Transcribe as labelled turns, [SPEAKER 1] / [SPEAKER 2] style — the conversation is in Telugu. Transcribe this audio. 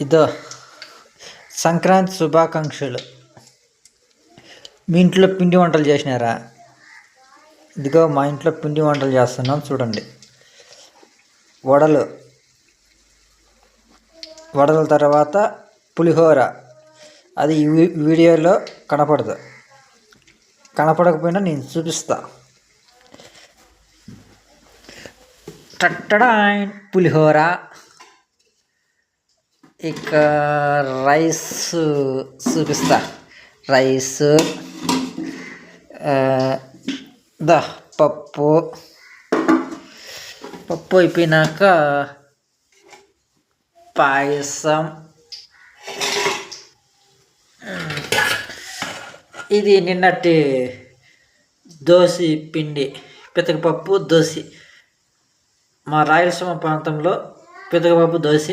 [SPEAKER 1] ఇదో సంక్రాంతి శుభాకాంక్షలు. మీ ఇంట్లో పిండి వంటలు చేసినారా? ఇదిగో మా ఇంట్లో పిండి వంటలు చేస్తున్నాం చూడండి. వడల తర్వాత పులిహోర. అది ఈ వీడియోలో కనపడదు. కనపడకపోయినా నేను చూపిస్తా. పులిహోర, ఇక రైస్ చూపిస్తా. రైస్, పప్పు అయిపోయినాక పాయసం. ఇది నిన్నటి దోశ పిండి, పితకపప్పు దోశ. మా రాయలసీమ ప్రాంతంలో పితకపప్పు దోశ